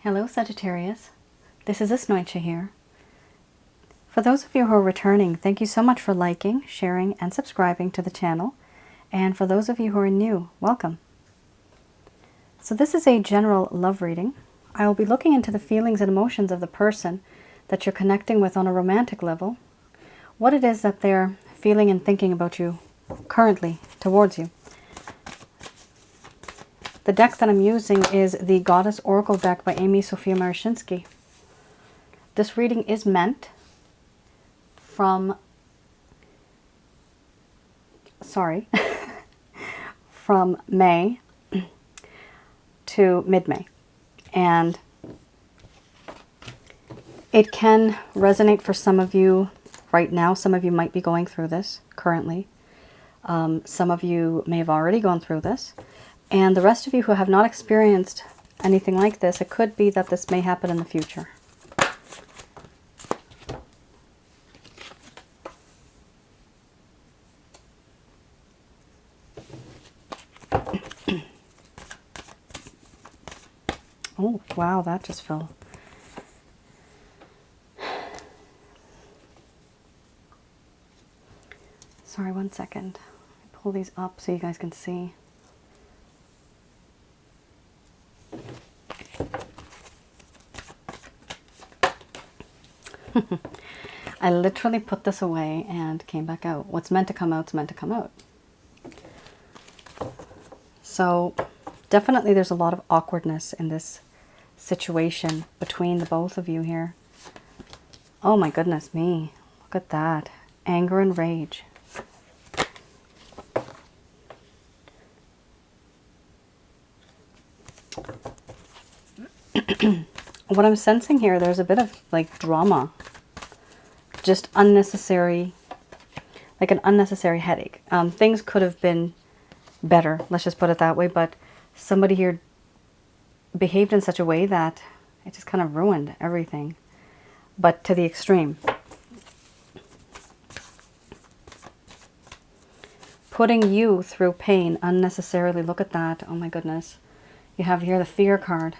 Hello Sagittarius, this is Asnointia here. For those of you who are returning, thank you so much for liking, sharing, and subscribing to the channel. And for those of you who are new, welcome. So this is a general love reading. I will be looking into the feelings and emotions of the person that you're connecting with on a romantic level, what it is that they're feeling and thinking about you currently towards you. The deck that I'm using is the Goddess Oracle deck by Amy Sophia Marashinsky. This reading is meant from May to mid-May. And it can resonate for some of you right now. Some of you might be going through this currently. Some of you may have already gone through this. And the rest of you who have not experienced anything like this, it could be that this may happen in the future. Oh, wow, that just fell. Sorry, one second. Pull these up so you guys can see. I literally put this away and came back out. What's meant to come out is meant to come out. So definitely there's a lot of awkwardness in this situation between the both of you here. Oh my goodness me. Look at that. Anger and rage. What I'm sensing here, there's a bit of like drama. Just unnecessary, like an unnecessary headache. Things could have been better, let's just put it that way, but somebody here behaved in such a way that it just kind of ruined everything, but to the extreme. Putting you through pain unnecessarily. Look at that. Oh my goodness. You have here the fear card.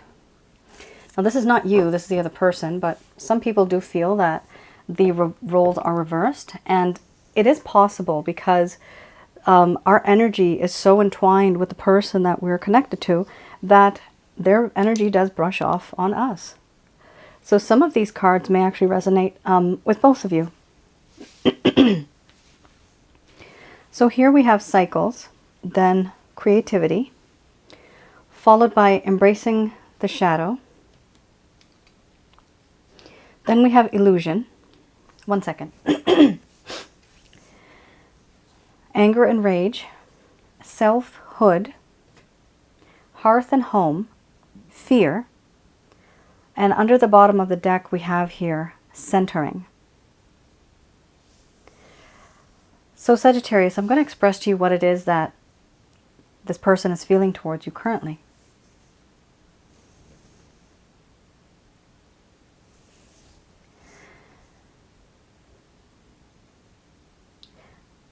Now this is not you, this is the other person, but some people do feel that the roles are reversed, and it is possible because our energy is so entwined with the person that we're connected to that their energy does brush off on us. So some of these cards may actually resonate with both of you. So here we have cycles, then creativity, followed by embracing the shadow. Then we have illusion. One second. Anger and rage, selfhood, hearth and home, fear, and under the bottom of the deck we have here centering. So Sagittarius, I'm going to express to you what it is that this person is feeling towards you currently.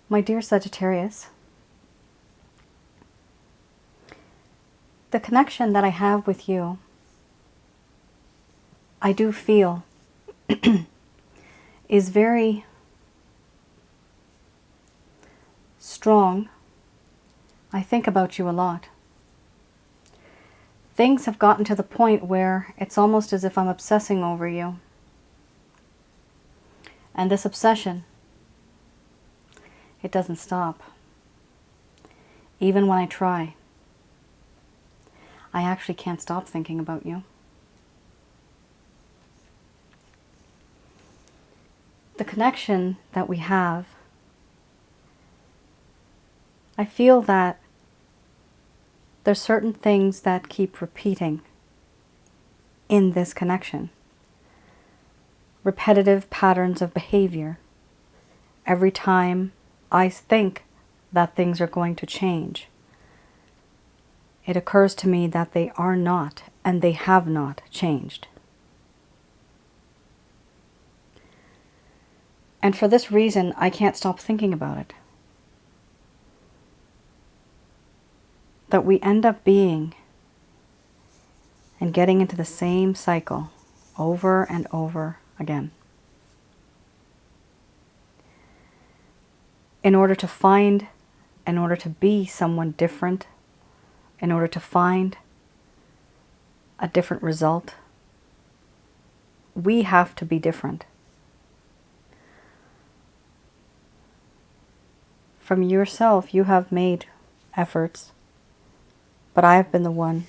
My dear Sagittarius, the connection that I have with you, I do feel is very strong. I think about you a lot. Things have gotten to the point where it's almost as if I'm obsessing over you. And this obsession, it doesn't stop. Even when I try, I actually can't stop thinking about you. The connection that we have, I feel that there's certain things that keep repeating in this connection. Repetitive patterns of behavior. Every time I think that things are going to change, it occurs to me that they are not, and they have not changed. And for this reason, I can't stop thinking about it. That we end up being and getting into the same cycle over and over again. In order to find, in order to be someone different, in order to find a different result, we have to be different. From yourself, you have made efforts, but I have been the one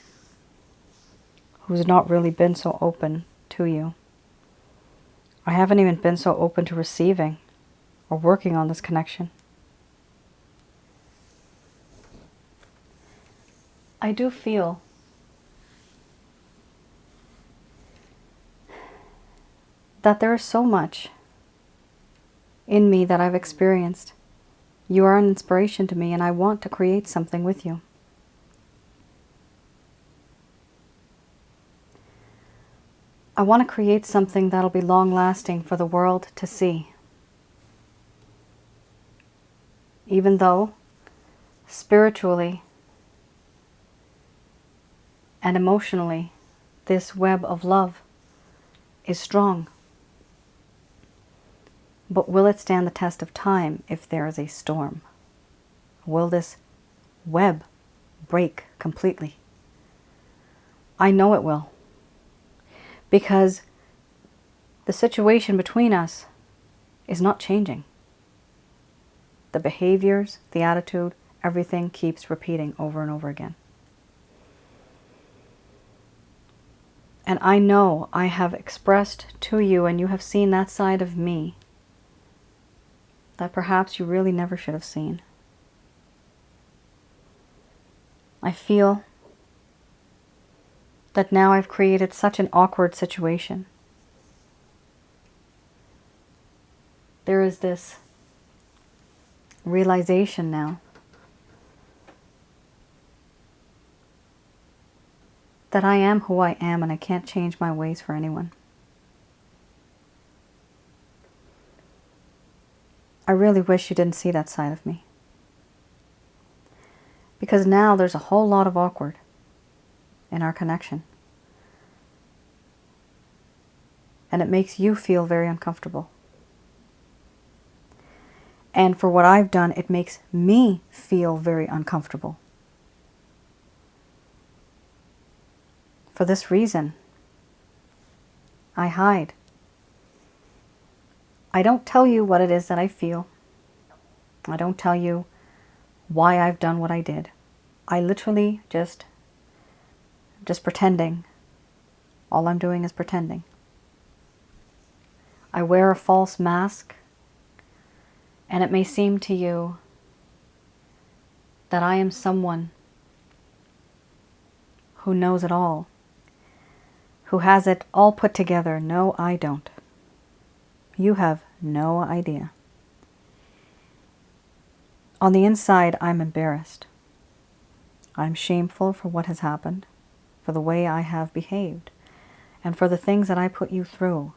who's not really been so open to you. I haven't even been so open to receiving or working on this connection. I do feel that there is so much in me that I've experienced. You are an inspiration to me, and I want to create something with you. I want to create something that'll be long-lasting for the world to see. Even though, spiritually and emotionally, this web of love is strong. But will it stand the test of time if there is a storm? Will this web break completely? I know it will. Because the situation between us is not changing. The behaviors, the attitude, everything keeps repeating over and over again. And I know I have expressed to you, and you have seen that side of me that perhaps you really never should have seen. I feel that now I've created such an awkward situation. There is this realization now that I am who I am, and I can't change my ways for anyone. I really wish you didn't see that side of me. Because now there's a whole lot of awkward in our connection. And it makes you feel very uncomfortable. And for what I've done, it makes me feel very uncomfortable. For this reason, I hide. I don't tell you what it is that I feel. I don't tell you why I've done what I did. I literally just pretending. All I'm doing is pretending. I wear a false mask, and it may seem to you that I am someone who knows it all, who has it all put together. No, I don't. You have no idea. On the inside, I'm embarrassed. I'm shameful for what has happened, for the way I have behaved, and for the things that I put you through.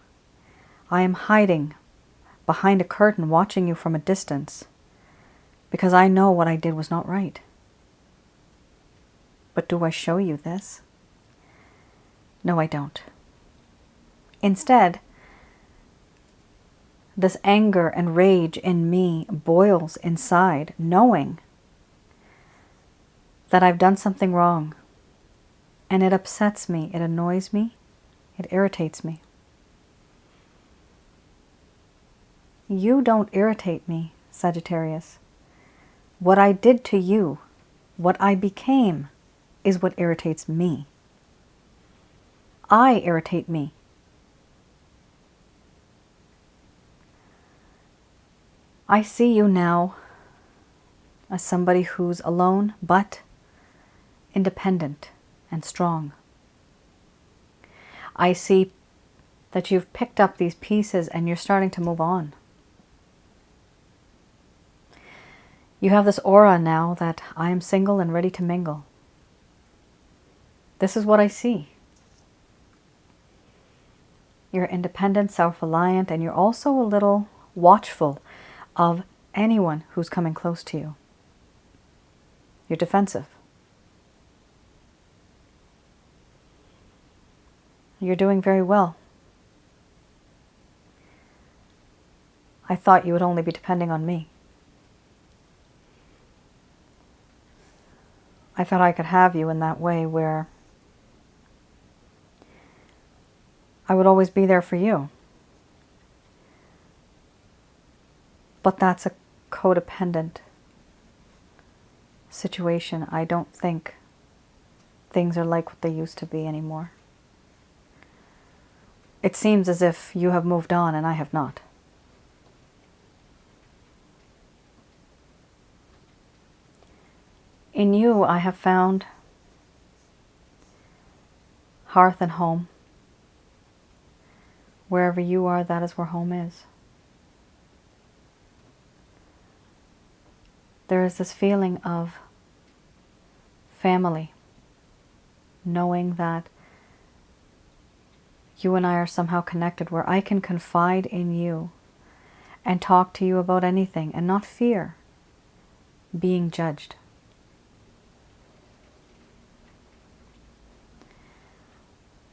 I am hiding behind a curtain, watching you from a distance, because I know what I did was not right. But do I show you this? No, I don't. Instead, this anger and rage in me boils inside, knowing that I've done something wrong. And it upsets me, it annoys me, it irritates me. You don't irritate me, Sagittarius. What I did to you, what I became, is what irritates me. I irritate me. I see you now as somebody who's alone, but independent and strong. I see that you've picked up these pieces and you're starting to move on. You have this aura now that I am single and ready to mingle. This is what I see. You're independent, self-reliant, and you're also a little watchful of anyone who's coming close to you. You're defensive. You're doing very well. I thought you would only be depending on me. I thought I could have you in that way where I would always be there for you. But that's a codependent situation. I don't think things are like what they used to be anymore. It seems as if you have moved on and I have not. In you, I have found hearth and home. Wherever you are, that is where home is. There is this feeling of family, knowing that you and I are somehow connected, where I can confide in you and talk to you about anything and not fear being judged.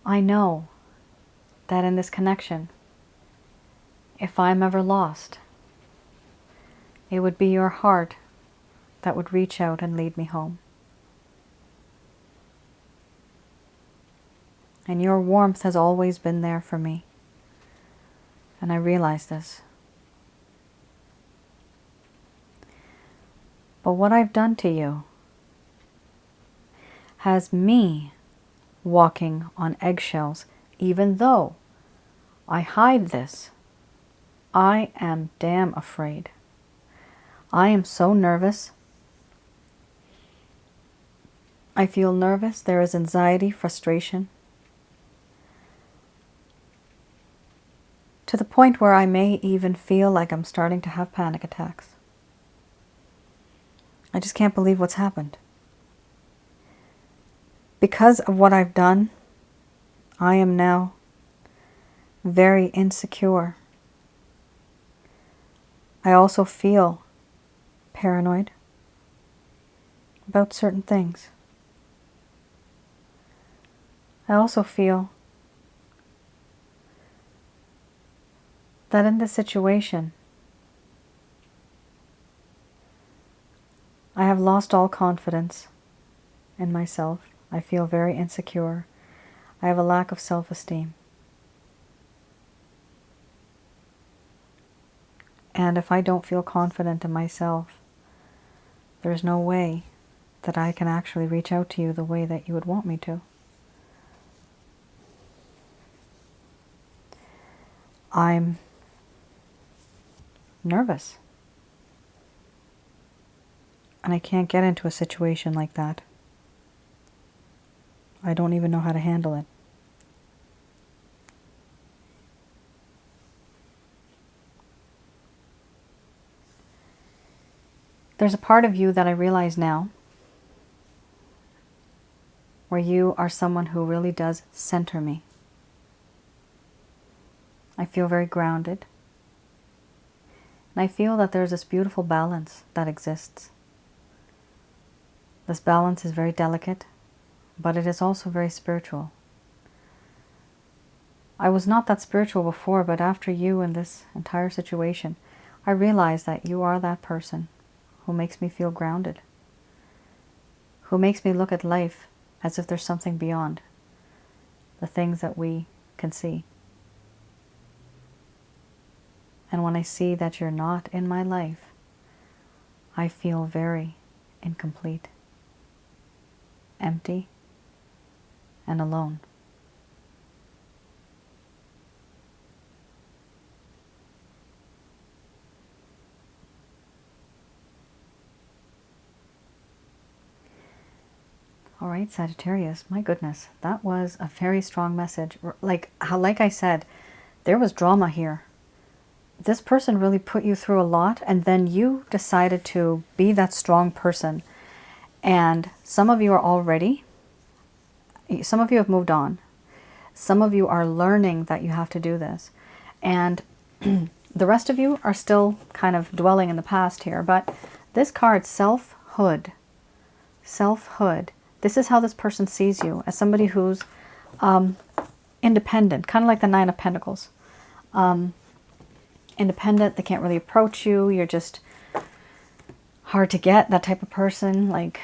I know that in this connection, if I'm ever lost, it would be your heart that would reach out and lead me home. And your warmth has always been there for me. And I realize this. But what I've done to you has me walking on eggshells, even though I hide this. I am damn afraid. I am so nervous. I feel nervous. There is anxiety, frustration, to the point where I may even feel like I'm starting to have panic attacks. I just can't believe what's happened. Because of what I've done, I am now very insecure. I also feel paranoid about certain things. I also feel that in this situation, I have lost all confidence in myself. I feel very insecure. I have a lack of self-esteem. And if I don't feel confident in myself, there's no way that I can actually reach out to you the way that you would want me to. I'm nervous. And I can't get into a situation like that. I don't even know how to handle it. There's a part of you that I realize now where you are someone who really does center me. I feel very grounded. And I feel that there's this beautiful balance that exists. This balance is very delicate, but it is also very spiritual. I was not that spiritual before, but after you and this entire situation, I realized that you are that person who makes me feel grounded, who makes me look at life as if there's something beyond the things that we can see. And when I see that you're not in my life, I feel very incomplete, empty, and alone. All right, Sagittarius, my goodness, that was a very strong message. Like I said, there was drama here. This person really put you through a lot, and then you decided to be that strong person. And some of you are already, some of you have moved on. Some of you are learning that you have to do this. And the rest of you are still kind of dwelling in the past here. But this card, selfhood, selfhood. This is how this person sees you, as somebody who's independent, kind of like the Nine of Pentacles. Independent, they can't really approach you. You're just hard to get, that type of person. Like,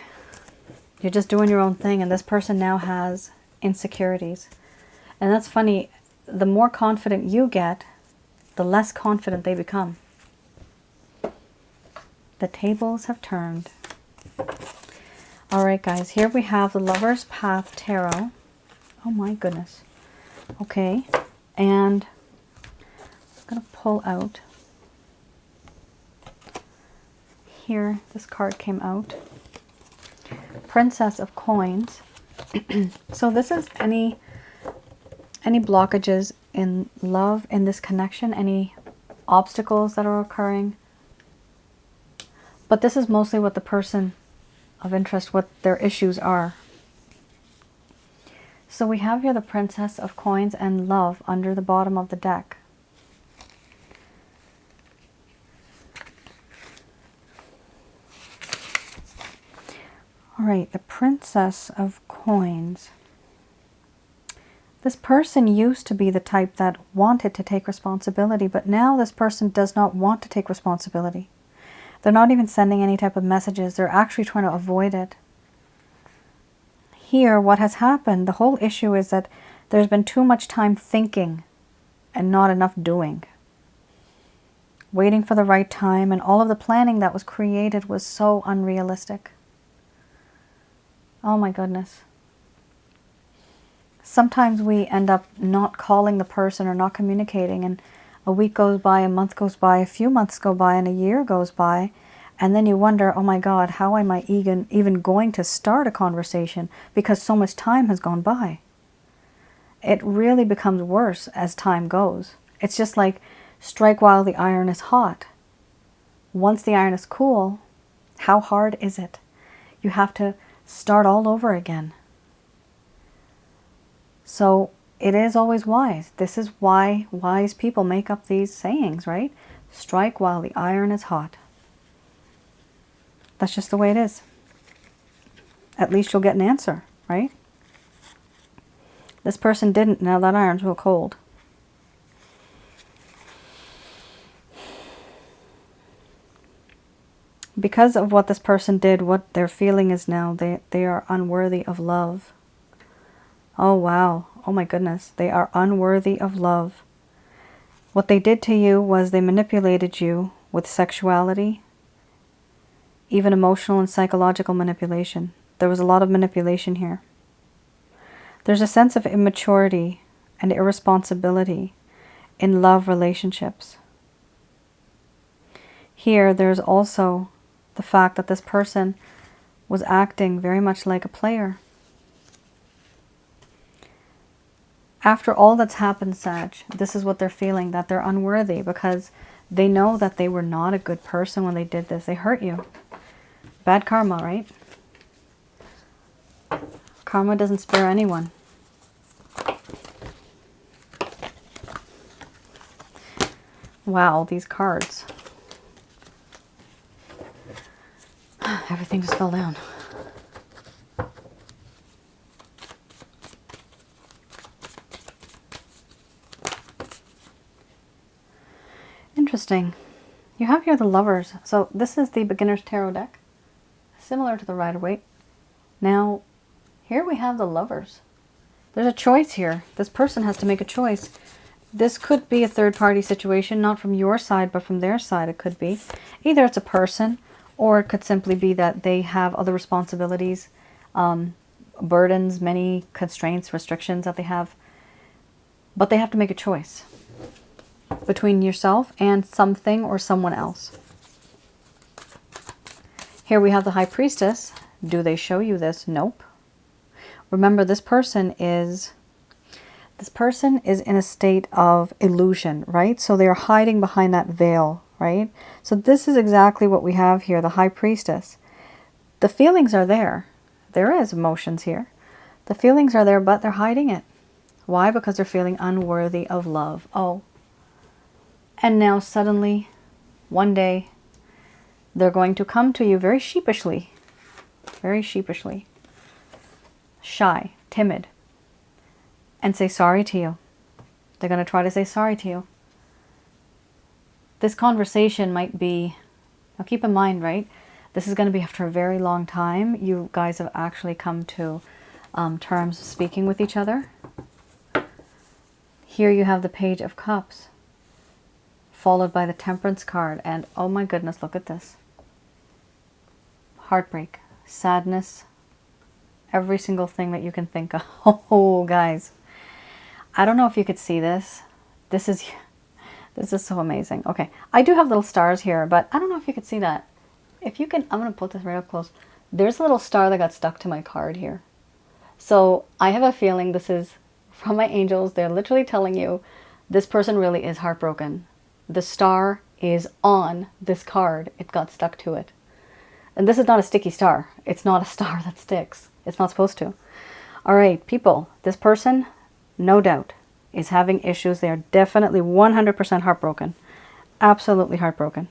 you're just doing your own thing, and this person now has insecurities. And that's funny, the more confident you get, the less confident they become. The tables have turned. All right, guys, here we have the Lover's Path Tarot. Oh my goodness. Okay, and I'm going to pull out. Here, this card came out. Princess of Coins. So this is any blockages in love, in this connection, any obstacles that are occurring. But this is mostly what the person of interest, what their issues are. So we have here the Princess of Coins and Love under the bottom of the deck. All right, the Princess of Coins. This person used to be the type that wanted to take responsibility, but now this person does not want to take responsibility. They're not even sending any type of messages. They're actually trying to avoid it. Here, what has happened, the whole issue is that there's been too much time thinking and not enough doing. Waiting for the right time, and all of the planning that was created was so unrealistic. Oh my goodness. Sometimes we end up not calling the person or not communicating, and a week goes by, a month goes by, a few months go by, and a year goes by, and then you wonder, oh my God, how am I even going to start a conversation because so much time has gone by? It really becomes worse as time goes. It's just like strike while the iron is hot. Once the iron is cool, how hard is it? You have to start all over again. So it is always wise. This is why wise people make up these sayings, right? Strike while the iron is hot. That's just the way it is. At least you'll get an answer, right? This person didn't. Now that iron's real cold. Because of what this person did, what their feeling is now, they are unworthy of love. Oh, wow. Oh, my goodness. They are unworthy of love. What they did to you was they manipulated you with sexuality, even emotional and psychological manipulation. There was a lot of manipulation here. There's a sense of immaturity and irresponsibility in love relationships. Here, there's also the fact that this person was acting very much like a player. After all that's happened, Sag, this is what they're feeling, that they're unworthy because they know that they were not a good person when they did this. They hurt you. Bad karma, right? Karma doesn't spare anyone. Wow, these cards. Everything just fell down. Interesting. You have here the Lovers. So this is the Beginner's Tarot deck, similar to the Rider-Waite. Now, here we have the Lovers. There's a choice here. This person has to make a choice. This could be a third-party situation, not from your side, but from their side it could be. Either it's a person, or it could simply be that they have other responsibilities, burdens, many constraints, restrictions that they have. But they have to make a choice between yourself and something or someone else. Here we have the High Priestess. Do they show you this? Nope. Remember, this person is in a state of illusion, right? So they are hiding behind that veil, right? So this is exactly what we have here, the High Priestess. The feelings are there. There is emotions here. The feelings are there, but they're hiding it. Why? Because they're feeling unworthy of love. Oh. And now suddenly, one day, they're going to come to you very sheepishly, shy, timid. and say sorry to you. They're going to try to say sorry to you. This conversation might be, now keep in mind, right? This is going to be after a very long time. You guys have actually come to terms of speaking with each other. Here you have the Page of Cups, followed by the Temperance card. And oh my goodness, look at this. Heartbreak, sadness, every single thing that you can think of. Oh, guys. I don't know if you could see this. This is so amazing. Okay, I do have little stars here, but I don't know if you could see that. If you can, I'm going to put this right up close. There's a little star that got stuck to my card here. So I have a feeling this is from my angels. They're literally telling you this person really is heartbroken. The star is on this card. It got stuck to it. And this is not a sticky star. It's not a star that sticks. It's not supposed to. All right, people, this person, no doubt, is having issues. They are definitely 100% heartbroken. Absolutely heartbroken.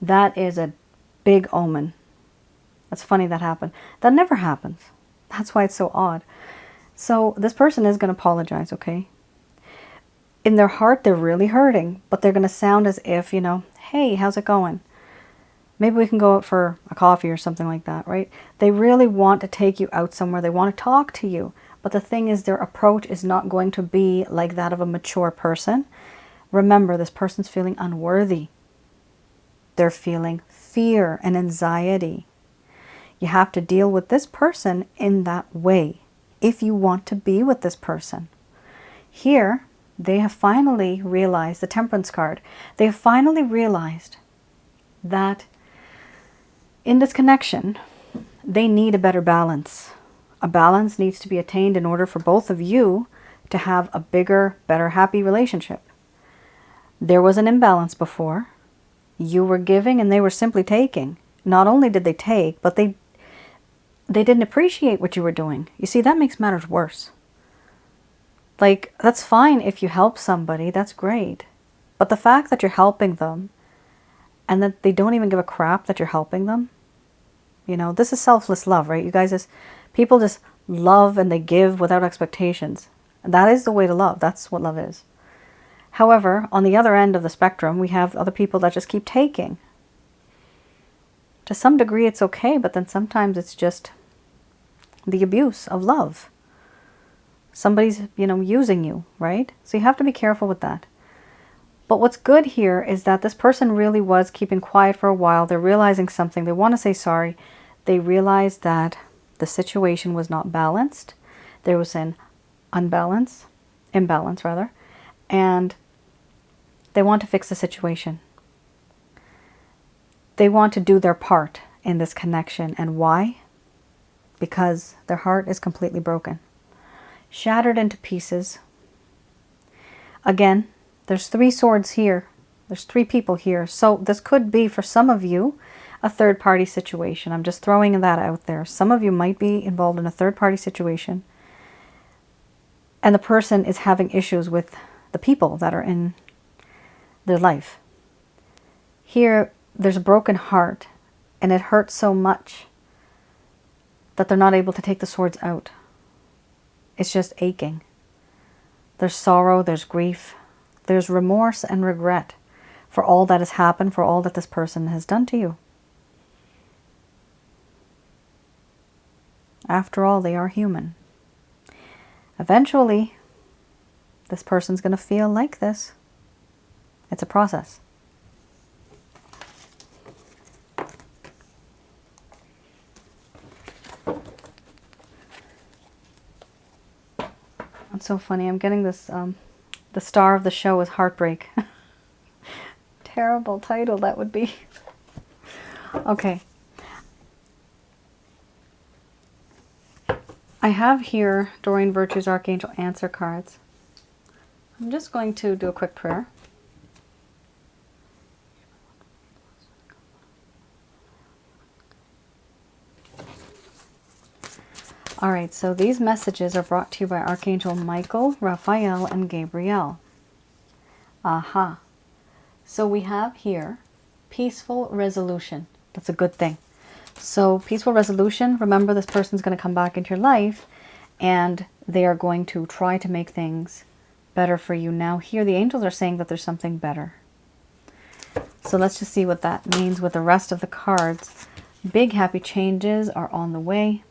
That is a big omen. That's funny that happened. That never happens. That's why it's so odd. So this person is going to apologize, okay? In their heart, they're really hurting, but they're going to sound as if, you know, hey, how's it going? Maybe we can go out for a coffee or something like that, right? They really want to take you out somewhere. They want to talk to you. But the thing is, their approach is not going to be like that of a mature person. Remember, this person's feeling unworthy. They're feeling fear and anxiety. You have to deal with this person in that way if you want to be with this person. Here, they have finally realized, the Temperance card, they have finally realized that in this connection, they need a better balance. A balance needs to be attained in order for both of you to have a bigger, better, happy relationship. There was an imbalance before. You were giving and they were simply taking. Not only did they take, but they didn't appreciate what you were doing. You see, that makes matters worse. Like, that's fine if you help somebody, that's great. But the fact that you're helping them and that they don't even give a crap that you're helping them, you know, this is selfless love, right? You guys, people just love and they give without expectations. And that is the way to love. That's what love is. However, on the other end of the spectrum, we have other people that just keep taking. To some degree, it's okay, but then sometimes it's just the abuse of love. Somebody's, you know, using you, right? So you have to be careful with that. But what's good here is that this person really was keeping quiet for a while. They're realizing something. They want to say sorry. They realized that the situation was not balanced. There was an imbalance, and they want to fix the situation. They want to do their part in this connection. And why? Because their heart is completely broken. Shattered into pieces. Again, there's 3 swords here. There's 3 people here. So this could be, for some of you, a third-party situation. I'm just throwing that out there. Some of you might be involved in a third-party situation. And the person is having issues with the people that are in their life. Here, there's a broken heart. And it hurts so much that they're not able to take the swords out. It's just aching. There's sorrow, there's grief, there's remorse and regret for all that has happened, for all that this person has done to you. After all, they are human. Eventually, this person's going to feel like this. It's a process. It's so funny. I'm getting this, the star of the show is Heartbreak. Terrible title that would be. Okay. I have here Doreen Virtue's Archangel Answer cards. I'm just going to do a quick prayer. All right, so these messages are brought to you by Archangel Michael, Raphael, and Gabriel. Aha. So we have here peaceful resolution. That's a good thing. So peaceful resolution, remember this person's going to come back into your life and they are going to try to make things better for you. Now here, the angels are saying that there's something better. So let's just see what that means with the rest of the cards. Big happy changes are on the way.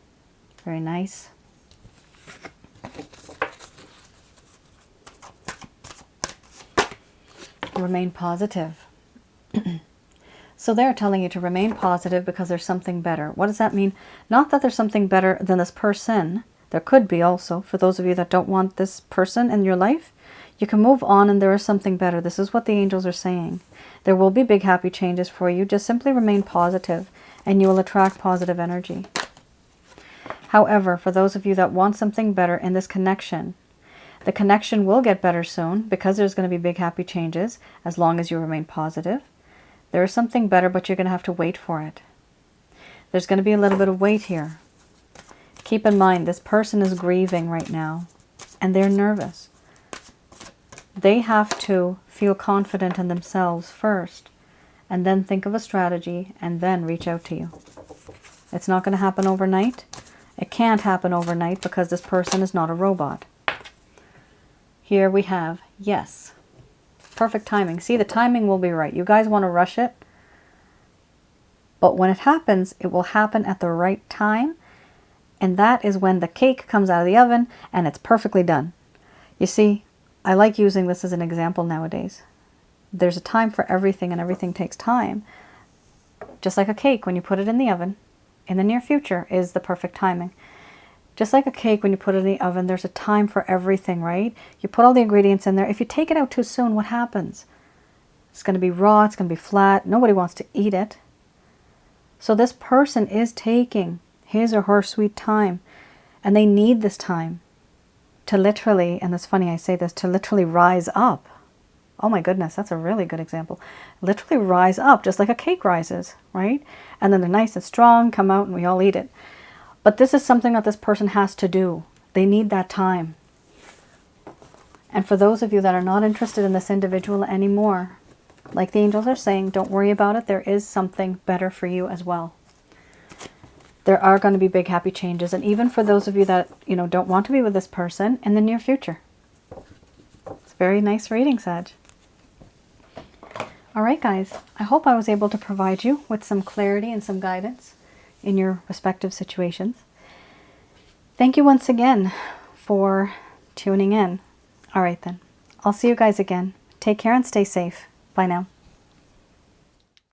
Very nice. Remain positive. So they're telling you to remain positive because there's something better. What does that mean? Not that there's something better than this person. There could be also. For those of you that don't want this person in your life, you can move on and there is something better. This is what the angels are saying. There will be big happy changes for you. Just simply remain positive and you will attract positive energy. However, for those of you that want something better in this connection, the connection will get better soon because there's going to be big happy changes as long as you remain positive. There is something better, but you're going to have to wait for it. There's going to be a little bit of wait here. Keep in mind, this person is grieving right now and they're nervous. They have to feel confident in themselves first and then think of a strategy and then reach out to you. It's not going to happen overnight. It can't happen overnight because this person is not a robot. Here we have yes. Perfect timing. See, the timing will be right. You guys want to rush it. But when it happens, it will happen at the right time. And that is when the cake comes out of the oven and it's perfectly done. You see, I like using this as an example nowadays. There's a time for everything and everything takes time. Just like a cake, when you put it in the oven, in the near future is the perfect timing. Just like a cake, when you put it in the oven, there's a time for everything, right? You put all the ingredients in there. If you take it out too soon, what happens? It's going to be raw, it's going to be flat. Nobody wants to eat it. So this person is taking his or her sweet time, and they need this time to literally, and it's funny I say this, to literally rise up. Oh my goodness, that's a really good example. Literally rise up, just like a cake rises, right? And then they're nice and strong, come out, and we all eat it. But this is something that this person has to do. They need that time. And for those of you that are not interested in this individual anymore, like the angels are saying, don't worry about it. There is something better for you as well. There are going to be big happy changes. And even for those of you that, don't want to be with this person in the near future. It's a very nice reading, Sag. All right, guys. I hope I was able to provide you with some clarity and some guidance in your respective situations. Thank you once again for tuning in. All right then. I'll see you guys again. Take care and stay safe. Bye now.